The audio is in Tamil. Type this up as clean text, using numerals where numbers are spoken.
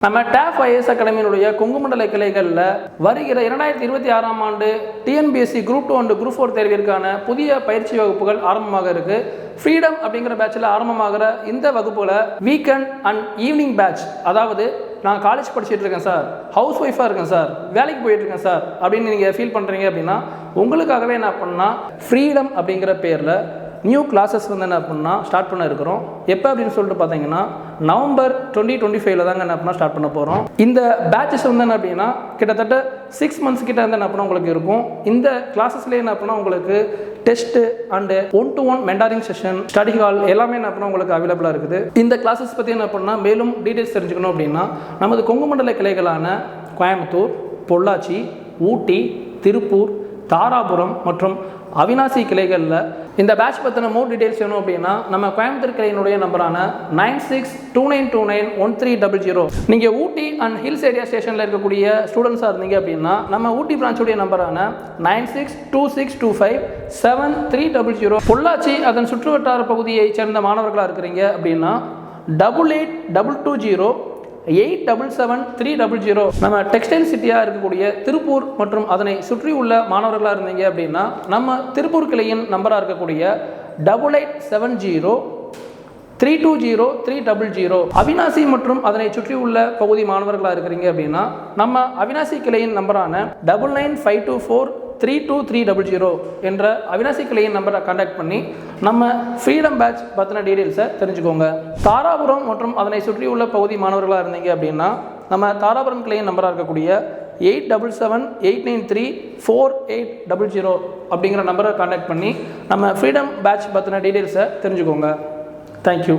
நம்ம TAF IAS அகாடமியினுடைய கொங்குமண்டல கிளைகளில் வருகிற 2026ஆம் ஆண்டு டிஎன்பிஎஸ்சி குரூப் 2 அண்ட் குரூப் 4 தேர்விற்கான புதிய பயிற்சி வகுப்புகள் ஆரம்பமாக இருக்கு. ஃப்ரீடம் அப்படிங்கிற பேட்சில் ஆரம்பமாகிற இந்த வகுப்புல வீக்கெண்ட் அண்ட் ஈவினிங் பேட்ச், அதாவது நான் காலேஜ் படிச்சுட்டு இருக்கேன் சார், ஹவுஸ் ஒய்ஃபாக இருக்கேன் சார், வேலைக்கு போயிட்டு இருக்கேன் சார் அப்படின்னு நீங்கள் ஃபீல் பண்ணுறீங்க அப்படின்னா உங்களுக்காகவே என்ன பண்ணால் ஃப்ரீடம் அப்படிங்கிற பேரில் நியூ கிளாஸஸ் வந்து என்ன பண்ணா ஸ்டார்ட் பண்ண இருக்கிறோம். எப்போ அப்படின்னு சொல்லிட்டு பார்த்தீங்கன்னா நவம்பர் 2025 தாங்க என்ன பண்ணால் ஸ்டார்ட் பண்ண போகிறோம். இந்த பேட்சஸ் வந்து என்ன அப்படின்னா கிட்டத்தட்ட 6 months கிட்ட வந்து என்ன பண்ணால் உங்களுக்கு இருக்கும். இந்த கிளாஸஸ்லேயே என்ன பண்ணால் உங்களுக்கு test and 1-to-1 mentoring session, study hall எல்லாமே என்ன பண்ணால் உங்களுக்கு அவைலபிளாக இருக்குது. இந்த கிளாஸஸ் பற்றி என்ன பண்ணால் மேலும் டீட்டெயில்ஸ் தெரிஞ்சுக்கணும் அப்படின்னா நமது கொங்குமண்டல கிளைகளான கோயம்புத்தூர், பொள்ளாச்சி, ஊட்டி, திருப்பூர், தாராபுரம் மற்றும் அவினாசி கிளைகளில் இந்த பேட்ச் பற்றின மோர் டீடைல்ஸ் வேணும் அப்படின்னா நம்ம கோயம்புத்தூர் கிளையினுடைய நம்பரான 9629291300. நீங்கள் ஊட்டி அண்ட் ஹில்ஸ் ஏரியா ஸ்டேஷனில் இருக்கக்கூடிய ஸ்டூடெண்ட்ஸாக இருந்தீங்க அப்படின்னா நம்ம ஊட்டி பிரான்ச்சுடைய நம்பரான 9626257300. பொள்ளாச்சி அதன் சுற்றுவட்டார பகுதியை சேர்ந்த மாணவர்களாக இருக்கிறீங்க அப்படின்னா 8822087730. நம்ம டெக்ஸ்டைல் சிட்டியாக இருக்கக்கூடிய திருப்பூர் மற்றும் அதனை சுற்றி உள்ள மாணவர்களாக இருந்தீங்க அப்படின்னா நம்ம திருப்பூர் கிளையின் நம்பராக இருக்கக்கூடிய 8870320300. அவினாசி மற்றும் அதனை சுற்றி உள்ள பகுதி மாணவர்களாக இருக்கிறீங்க அப்படின்னா நம்ம அவினாசி கிளையின் நம்பரான 9952432300 என்ற அவினாசி கிளையின் நம்பரை கான்டாக்ட் பண்ணி நம்ம ஃப்ரீடம் பேட்ச் பற்றின டீடைல்ஸை தெரிஞ்சுக்கோங்க. தாராபுரம் மற்றும் அதனை சுற்றி உள்ள பகுதி மாணவர்களாக இருந்தீங்க அப்படின்னா நம்ம தாராபுரம் கிளையின் நம்பராக இருக்கக்கூடிய 8778934800 அப்படிங்கிற நம்பரை கான்டாக்ட் பண்ணி நம்ம ஃப்ரீடம் பேட்ச் பற்றின டீடைல்ஸை தெரிஞ்சுக்கோங்க. தேங்க்யூ.